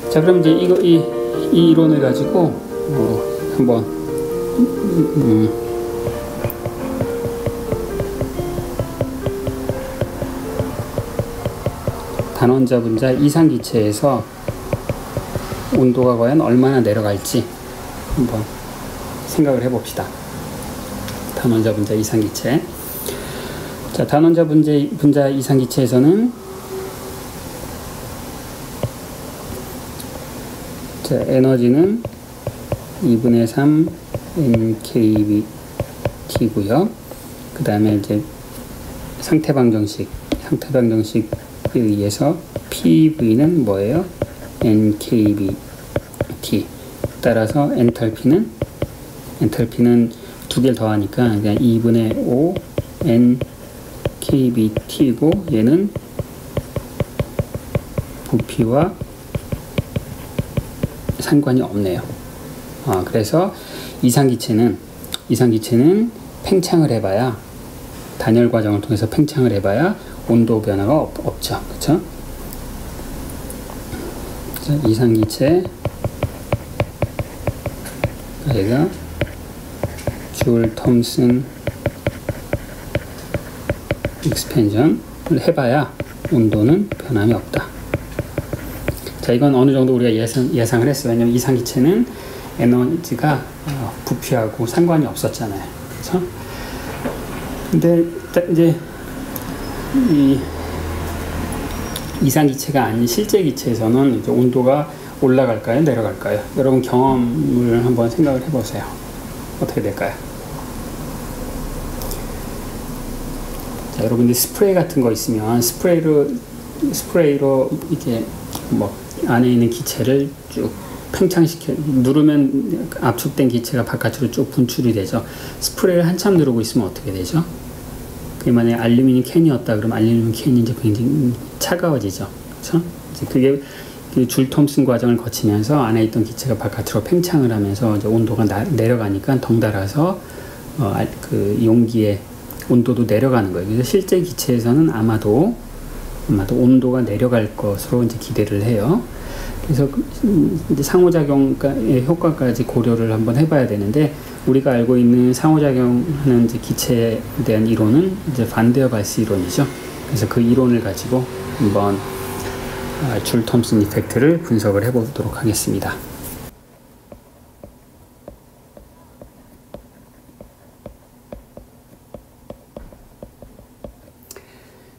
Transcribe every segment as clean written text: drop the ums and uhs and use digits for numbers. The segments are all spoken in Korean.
자, 그럼 이제 이 이론을 가지고 한번 단원자 분자 이상기체에서 온도가 과연 얼마나 내려갈지 한번 생각을 해봅시다. 단원자 분자 이상기체. 자, 단원자 분자 이상기체에서는 자, 에너지는 2분의 3 NKBT고요. 그 다음에 이제 상태 방정식에 의해서 PV는 뭐예요? NKBT. 따라서 엔탈피는 두 개를 더하니까 그냥 2분의 5 NKBT고, 얘는 부피와 상관이 없네요. 그래서 이상기체는 팽창을 해봐야, 단열 과정을 통해서 팽창을 해봐야 온도 변화가 없죠. 그렇죠? 이상기체 얘가 줄 톰슨 익스펜션을 해봐야 온도는 변함이 없다. 자, 이건 어느 정도 우리가 예상을 했어요. 왜냐면 이상기체는 에너지가 부피하고 상관이 없었잖아요. 그렇죠? 근데 이제 이 이상기체가 아닌 실제 기체에서는 이제 온도가 올라갈까요? 내려갈까요? 여러분 경험을 한번 생각을 해보세요. 어떻게 될까요? 자, 여러분들 스프레이 같은 거 있으면 스프레이로 이렇게 뭐 안에 있는 기체를 쭉 팽창시켜 누르면 압축된 기체가 바깥으로 쭉 분출이 되죠. 스프레이를 한참 누르고 있으면 어떻게 되죠? 그게 만약에 알루미늄 캔이었다 그러면 알루미늄 캔이 이제 굉장히 차가워지죠. 그렇죠? 이제 그게 그 줄 톰슨 과정을 거치면서 안에 있던 기체가 바깥으로 팽창을 하면서 이제 온도가 내려가니까 덩달아서 그 용기의 온도도 내려가는 거예요. 그래서 실제 기체에서는 아마도 온도가 내려갈 것으로 이제 기대를 해요. 그래서 이제 상호작용의 효과까지 고려를 한번 해봐야 되는데, 우리가 알고 있는 상호작용하는 이제 기체에 대한 이론은 이제 반데어발스 이론이죠. 그래서 그 이론을 가지고 한번 줄 톰슨 이펙트를 분석을 해보도록 하겠습니다.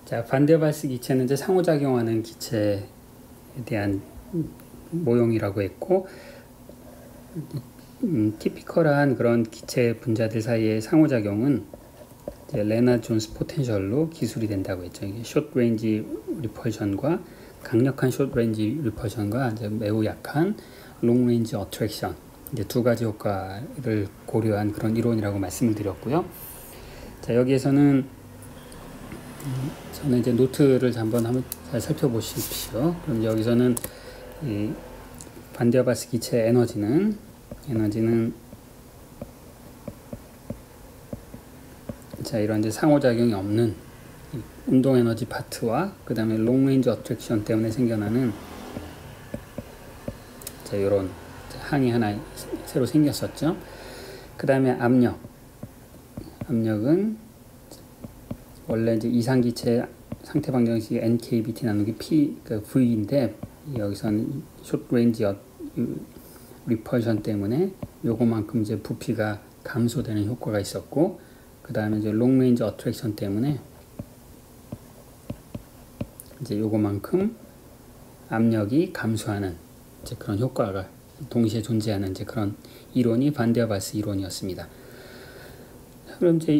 자, 반데어발스 기체는 이제 상호작용하는 기체에 대한 모형이라고 했고, 티피컬한 그런 기체 분자들 사이의 상호작용은 이제 레나드 존스 포텐셜로 기술이 된다고 했죠. 이게 숏 레인지 리펄션과 강력한 숏 레인지 리펄션과 이제 매우 약한 롱 레인지 어트랙션, 이제 두 가지 효과를 고려한 그런 이론이라고 말씀을 드렸고요. 자, 여기에서는 저는 이제 노트를 한번 잘 살펴보십시오. 그럼 여기서는 이 반데어발스 기체의 에너지는 자, 이런 이제 상호작용이 없는 운동 에너지 파트와 그 다음에 롱 레인지 어트랙션 때문에 생겨나는 자, 이런 항이 하나 새로 생겼었죠. 그 다음에 압력은 원래 이제 이상기체 상태 방정식이 NKBT 나누기 V인데, 여기서는 숏 레인지 리펄션 때문에 요거만큼 이제 부피가 감소되는 효과가 있었고, 그 다음에 이제 롱 레인지 어트랙션 때문에 이제 요거만큼 압력이 감소하는 이제 그런 효과가 동시에 존재하는 이제 그런 이론이 반데어발스 이론이었습니다. 그럼 이제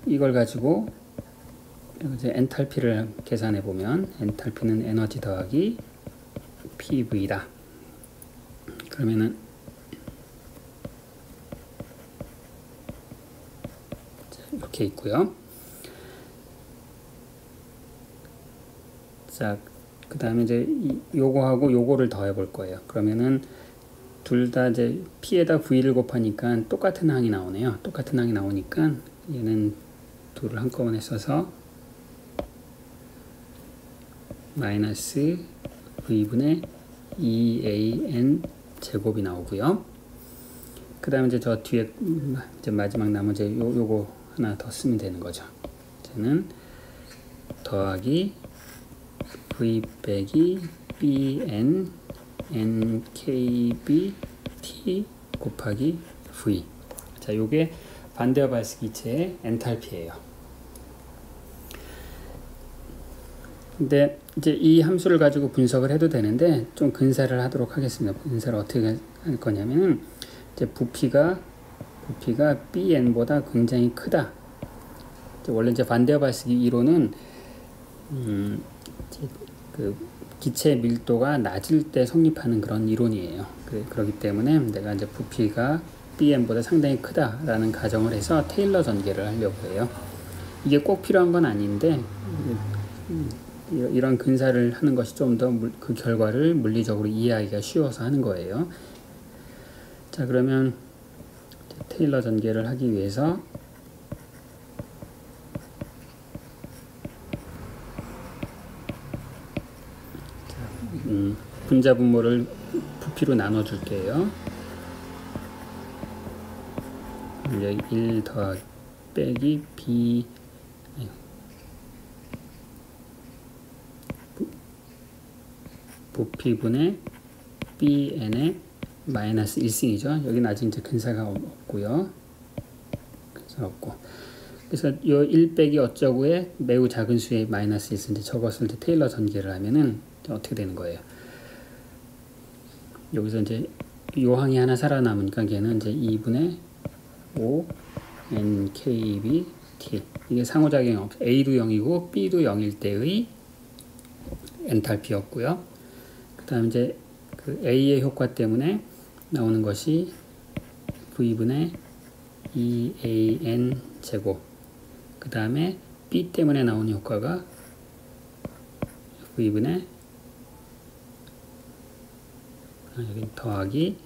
이걸 가지고 이제 엔탈피를 계산해 보면, 엔탈피는 에너지 더하기 PV다. 그러면은 이렇게 있고요. 자, 그 다음에 이제 요거하고 요거를 더해 볼 거예요. 그러면은 둘 다 이제 P에다 V를 곱하니까 똑같은 항이 나오네요. 똑같은 항이 나오니까 얘는 둘을 한꺼번에 써서 마이너스 V분의 EAN 제곱이 나오고요. 그 다음에 이제 저 뒤에 이제 마지막 나머지 요거 하나 더 쓰면 되는 거죠. 이제는 더하기 V 빼기 BN NKB T 곱하기 V. 자, 요게 반데어발스 기체의 엔탈피예요. 근데 이제 이 함수를 가지고 분석을 해도 되는데 좀 근사를 하도록 하겠습니다. 근사를 어떻게 할 거냐면은 이제 부피가 BN보다 굉장히 크다. 원래 이제 반데어발스 이론은 그 기체 밀도가 낮을 때 성립하는 그런 이론이에요. 그렇기 때문에 내가 이제 부피가 BM보다 상당히 크다라는 가정을 해서 테일러 전개를 하려고 해요. 이게 꼭 필요한 건 아닌데 이런 근사를 하는 것이 좀 더 그 결과를 물리적으로 이해하기가 쉬워서 하는 거예요. 자, 그러면 테일러 전개를 하기 위해서 분자 분모를 부피로 나눠 줄게요. 1 더하기 빼기 B 부피분의 BN의 마이너스 1승이죠. 여기는 아직 이제 근사가 없고요. 근사 없고. 그래서 요 1 빼기 어쩌고에 매우 작은 수의 마이너스 1승 저것을 이제 테일러 전개를 하면은 어떻게 되는 거예요? 여기서 이제 요항이 하나 살아남으니까 걔는 이제 2분의 5 NKB T. 이게 상호작용이 없어. A도 0이고 B도 0일 때의 엔탈피였고요. 그 다음 이제 그 A의 효과 때문에 나오는 것이 V분의 EAN 제곱. 그 다음에 B 때문에 나오는 효과가 V분의 여기 더하기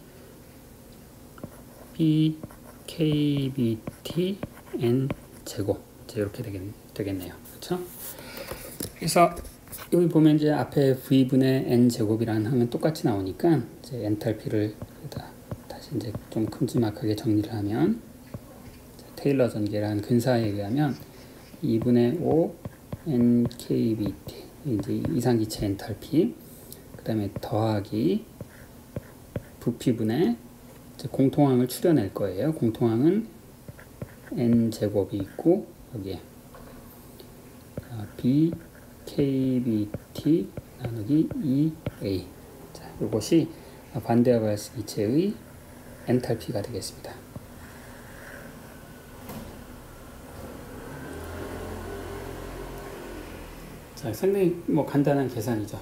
BKBT N 제곱. 이제 이렇게 되겠네요. 그렇죠? 그래서 여기 보면 이제 앞에 V분의 N 제곱이라는 하면 똑같이 나오니까 이제 엔탈피를 다시 이제 좀 큼지막하게 정리를 하면 테일러 전개라는 근사에 의하면 2분의 5 NKBT 이제 이상기체 엔탈피, 그 다음에 더하기 부피분의 공통항을 추려낼 거예요. 공통항은 N 제곱이 있고 여기에 BKBT 나누기 EA. 자, 이것이 반데어발스 기체의 엔탈피가 되겠습니다. 자, 상당히 간단한 계산이죠.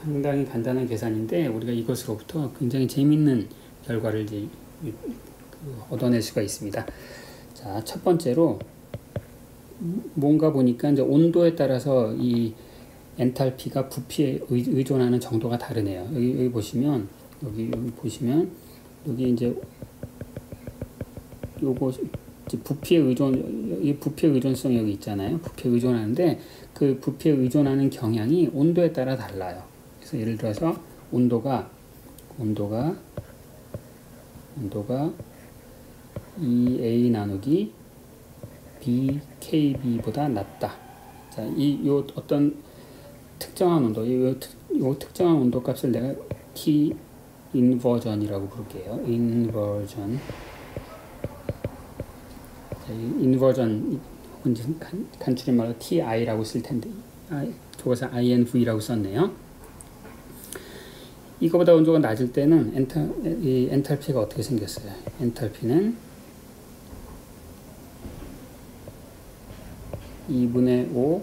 상당히 간단한 계산인데 우리가 이것으로부터 굉장히 재밌는 결과를 이제 얻어낼 수가 있습니다. 자, 첫 번째로 뭔가 보니까 이제 온도에 따라서 이 엔탈피가 부피에 의존하는 정도가 다르네요. 여기 보시면 여기 이제 요거 부피에 의존성이 여기 있잖아요. 부피에 의존하는데 그 부피에 의존하는 경향이 온도에 따라 달라요. 그래서 예를 들어서 온도가 EA 나누기 BKB보다 낮다. 자, 요 어떤 특정한 온도, 요 특정한 온도 값을 내가 T 인버전이라고 부를게요. 인버전. 인버전 간추린말로 TI라고 쓸 텐데 저것을 INV라고 썼네요. 이거보다 온도가 낮을 때는 엔탈피가 어떻게 생겼어요? 엔탈피는 2분의 5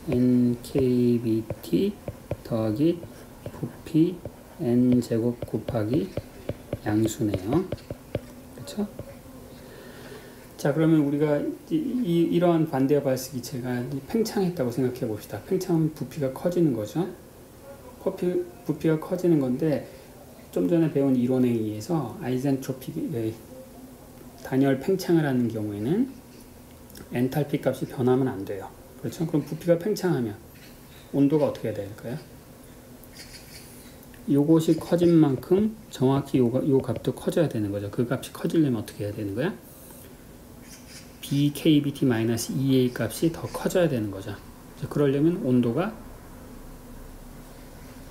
NKBT 더하기 부피 N제곱 곱하기 양수네요. 그렇죠? 자, 그러면 우리가 이러한 반데어발스 기체가 팽창했다고 생각해 봅시다. 팽창하면 부피가 커지는 거죠. 부피가 커지는 건데 좀 전에 배운 이론에 의해서 아이젠트로픽 단열 팽창을 하는 경우에는 엔탈피 값이 변하면 안 돼요. 그렇죠? 그럼 부피가 팽창하면 온도가 어떻게 해야 될까요? 요것이 커진 만큼 정확히 요 값도 커져야 되는 거죠. 그 값이 커지려면 어떻게 해야 되는 거야? BKBT-EA 값이 더 커져야 되는 거죠. 그러려면 온도가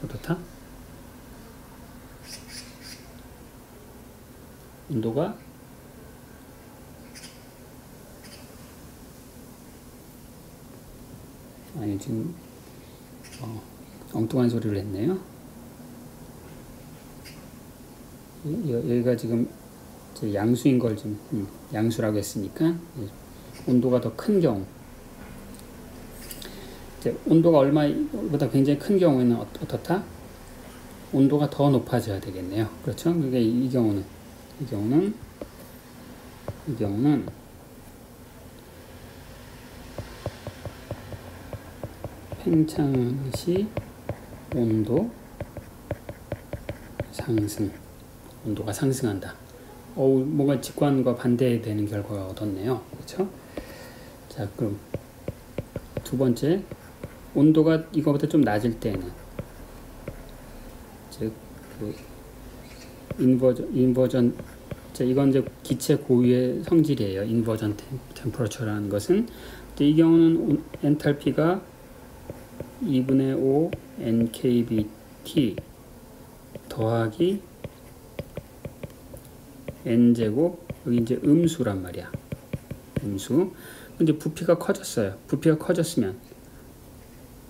어떻다? 온도가 아니 지금 엉뚱한 소리를 했네요. 여기가 지금 양수인 걸 좀 양수라고 했으니까 온도가 더 큰 경우, 이제 온도가 얼마보다 굉장히 큰 경우에는 어떻다? 온도가 더 높아져야 되겠네요. 그렇죠? 그러니까 이 경우는 팽창 시 온도 상승, 온도가 상승한다. 뭔가 직관과 반대되는 결과가 얻었네요. 그렇죠? 자, 그럼 두 번째, 온도가 이거보다 좀 낮을 때는, 즉, 인버전, 이건 이제 기체 고유의 성질이에요. 인버전 템퍼러처라는 것은. 이 경우는 엔탈피가 2분의 5 nkbt 더하기 n제곱, 여기 이제 음수란 말이야. 음수. 근데 부피가 커졌어요. 부피가 커졌으면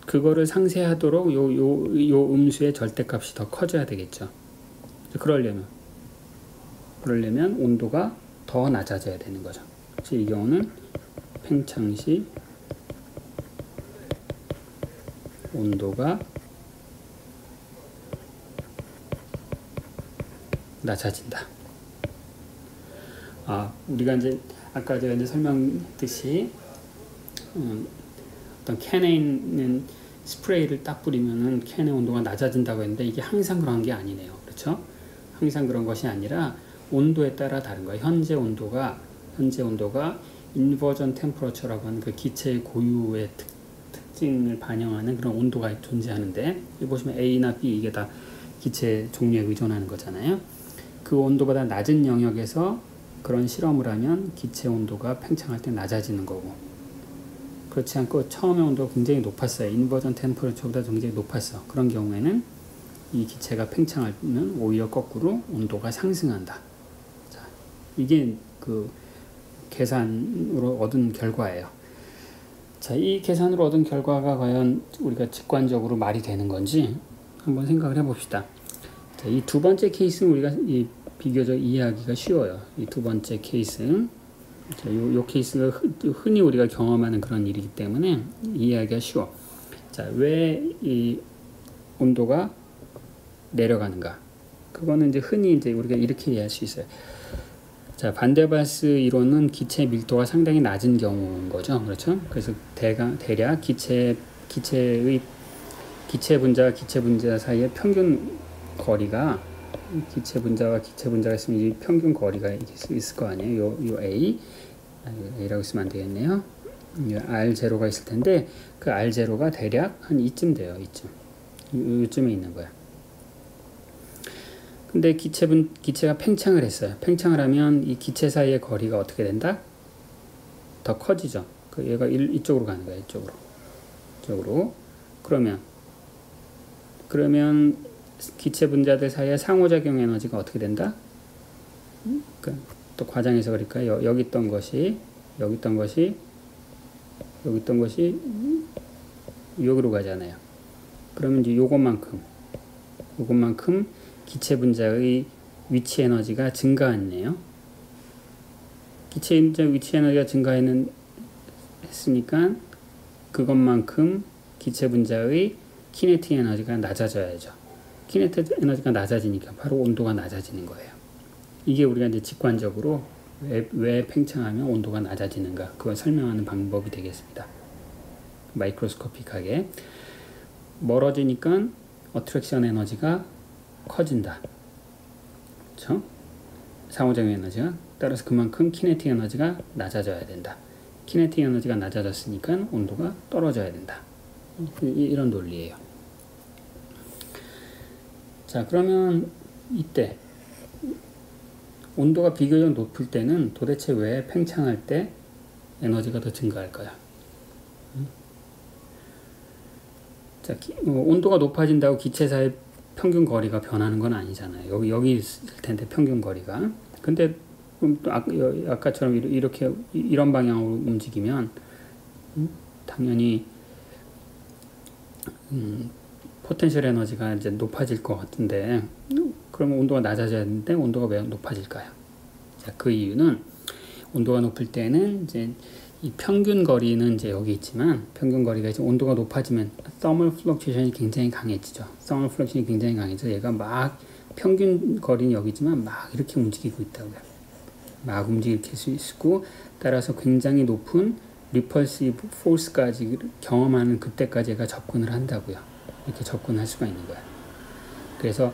그거를 상쇄하도록 요 음수의 절대값이 더 커져야 되겠죠. 그러려면 온도가 더 낮아져야 되는 거죠. 그래서 이 경우는 팽창 시 온도가 낮아진다. 우리가 이제 아까 제가 이제 설명했듯이 어떤 캔에 있는 스프레이를 딱 뿌리면은 캔의 온도가 낮아진다고 했는데 이게 항상 그런 게 아니네요. 그렇죠? 항상 그런 것이 아니라 온도에 따라 다른 거예요. 현재 온도가 인버전 템퍼러처라고 하는 그 기체의 고유의 특징을 반영하는 그런 온도가 존재하는데, 여기 보시면 A나 B 이게 다 기체 종류에 의존하는 거잖아요. 그 온도보다 낮은 영역에서 그런 실험을 하면 기체 온도가 팽창할 때 낮아지는 거고, 그렇지 않고 처음에 온도가 굉장히 높았어요. 인버전 템퍼러처보다 굉장히 높았어. 그런 경우에는 이 기체가 팽창하면 오히려 거꾸로 온도가 상승한다. 자, 이게 그 계산으로 얻은 결과예요. 자, 이 계산으로 얻은 결과가 과연 우리가 직관적으로 말이 되는 건지 한번 생각을 해봅시다. 자, 이 두 번째 케이스는 우리가 비교적 이해하기가 쉬워요. 이 두 번째 케이스는, 자, 요 케이스가 흔히 우리가 경험하는 그런 일이기 때문에 이해하기가 쉬워. 자, 왜 이 온도가 내려가는가? 그거는 이제 흔히 이제 우리가 이렇게 이해할 수 있어요. 자, 반데바스 이론은 기체 밀도가 상당히 낮은 경우인 거죠. 그렇죠? 그래서 대략 기체 분자와 기체 분자 사이의 평균 거리가, 기체 분자와 기체 분자가 있으면 이 평균 거리가 있을 거 아니에요. 요 A라고 쓰면 안 되겠네요. R0가 있을 텐데 그 R0가 대략 한 이쯤 돼요. 이쯤에 있는 거야. 근데 기체가 팽창을 했어요. 팽창을 하면 이 기체 사이의 거리가 어떻게 된다? 더 커지죠. 얘가 이쪽으로 가는 거야. 이쪽으로. 그러면 기체 분자들 사이의 상호작용 에너지가 어떻게 된다? 또 과장해서 그럴까요? 여기 있던 것이 여기로 가잖아요. 그러면 이제 요것만큼 기체 분자의 위치 에너지가 증가했네요. 기체 분자 위치 에너지가 증가했으니까 그것만큼 기체 분자의 키네틱 에너지가 낮아져야죠. 키네틱 에너지가 낮아지니까 바로 온도가 낮아지는 거예요. 이게 우리가 이제 직관적으로 왜 팽창하면 온도가 낮아지는가, 그걸 설명하는 방법이 되겠습니다. 마이크로스코픽하게 멀어지니까 어트랙션 에너지가 커진다. 그렇죠? 상호작용 에너지가, 따라서 그만큼 키네틱 에너지가 낮아져야 된다. 키네틱 에너지가 낮아졌으니까 온도가 떨어져야 된다. 이런 논리예요. 자, 그러면 이때 온도가 비교적 높을 때는 도대체 왜 팽창할 때 에너지가 더 증가할까요? 자, 온도가 높아진다고 기체사의 평균 거리가 변하는 건 아니잖아요. 여기 있을 텐데 평균 거리가. 근데 아까처럼 이렇게 이런 방향으로 움직이면 당연히 포텐셜 에너지가 이제 높아질 것 같은데, 그러면 온도가 낮아져야 되는데 온도가 왜 높아질까요? 자, 그 이유는 온도가 높을 때는 이제 이 평균 거리는 이제 여기 있지만, 평균 거리가 이제 온도가 높아지면 thermal fluctuation이 굉장히 강해지죠. thermal fluctuation이 굉장히 강해져 얘가 막 평균 거리는 여기지만 막 이렇게 움직이고 있다고요. 막 움직일 수 있고, 따라서 굉장히 높은 repulsive force까지 경험하는 그때까지 얘가 접근을 한다고요. 이렇게 접근할 수가 있는 거야. 그래서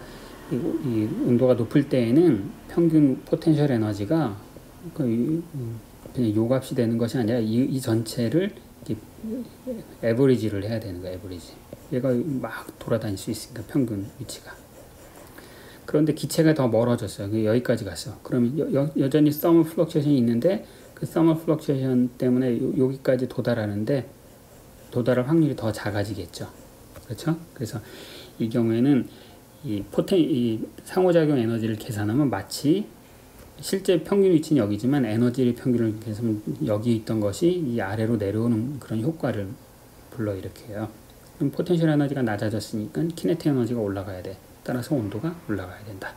이 온도가 높을 때에는 평균 포텐셜 에너지가 그냥 요값이 되는 것이 아니라 이 전체를 에버리지를 해야 되는 거야. 에버리지. 얘가 막 돌아다닐 수 있으니까 평균 위치가. 그런데 기체가 더 멀어졌어요. 여기까지 갔어. 그러면 여전히 thermal fluctuation이 있는데, 그 thermal fluctuation 때문에 여기까지 도달할 확률이 더 작아지겠죠. 그렇죠? 그래서 이 경우에는 이 상호작용 에너지를 계산하면 마치 실제 평균 위치는 여기지만 에너지의 평균을 계산하면 여기 있던 것이 이 아래로 내려오는 그런 효과를 불러일으켜요. 그럼 포텐셜 에너지가 낮아졌으니까 키네틱 에너지가 올라가야 돼. 따라서 온도가 올라가야 된다.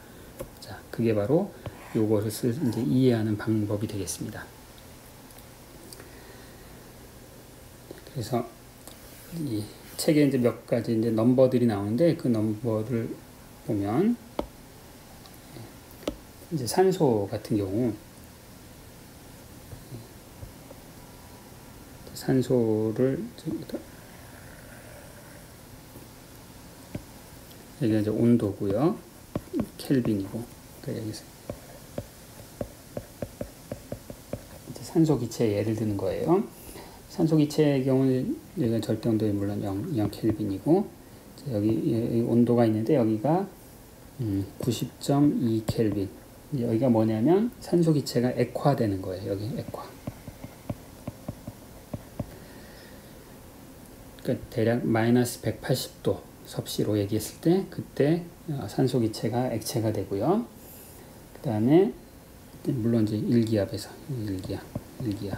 자, 그게 바로 요것을 이제 이해하는 방법이 되겠습니다. 그래서 이 책에 이제 몇 가지 이제 넘버들이 나오는데, 그 넘버를 보면 이제 산소 같은 경우 산소를 여기가 이제 온도고요. 켈빈이고. 그러니까 여기서 이제 산소 기체의 예를 드는 거예요. 산소 기체의 경우는 여기가 절대 온도에 물론 0 켈빈이고, 여기 온도가 있는데 여기가 90.2 켈빈. 여기가 뭐냐면 산소 기체가 액화되는 거예요. 여기 액화. 그러니까 대략 마이너스 180도 섭씨로 얘기했을 때 그때 산소 기체가 액체가 되고요. 그 다음에 물론 이제 1기압에서 1기압.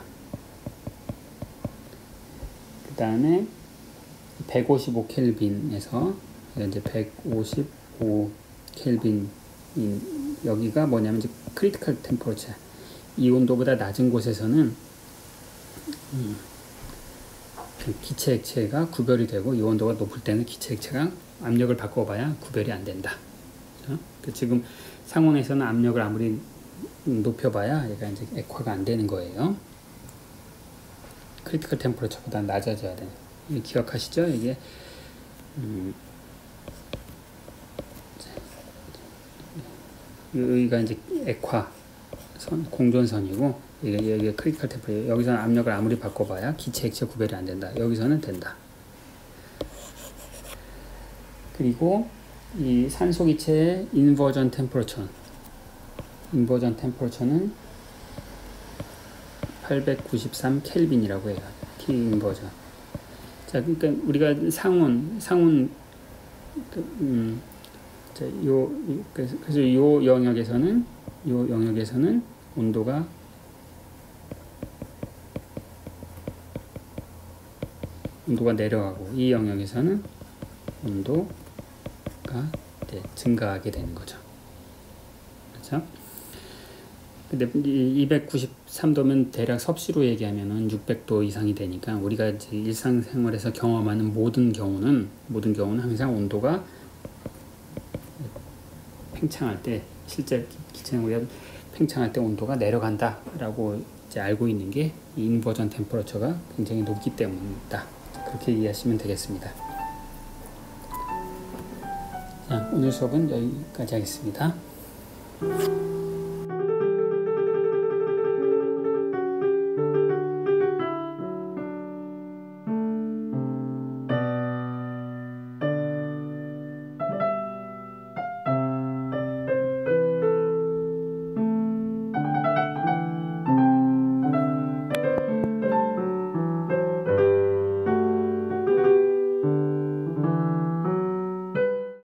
그 다음에 155 켈빈에서 이제 155 켈빈, 여기가 뭐냐면 이제 크리티컬 템퍼러처. 이 온도보다 낮은 곳에서는 기체 액체가 구별이 되고, 이 온도가 높을 때는 기체 액체가 압력을 바꿔봐야 구별이 안 된다. 지금 상온에서는 압력을 아무리 높여봐야 얘가 이제 액화가 안 되는 거예요. 크리티컬 템퍼러처보다 낮아져야 돼요. 기억하시죠? 이게 여기가 이제 액화 공존선이고, 이게 크리티컬 템퍼러처. 여기서는 압력을 아무리 바꿔봐야 기체 액체 구별이 안 된다. 여기서는 된다. 그리고 이 산소 기체의 인버전 템퍼러처는 893 켈빈이라고 해요. T 인버전. 자, 그러니까 우리가 상온 자, 그래서 요 영역에서는 온도가 내려가고, 이 영역에서는 온도가 증가하게 되는 거죠. 그렇죠? 근데 293도면 대략 섭씨로 얘기하면은 600도 이상이 되니까, 우리가 이제 일상생활에서 경험하는 모든 경우는 항상 온도가 팽창할 때, 실제 기체는 우리가 팽창할 때 온도가 내려간다라고 이제 알고 있는 게 이 인버전 템퍼러처가 굉장히 높기 때문이다. 그렇게 이해하시면 되겠습니다. 자, 오늘 수업은 여기까지 하겠습니다.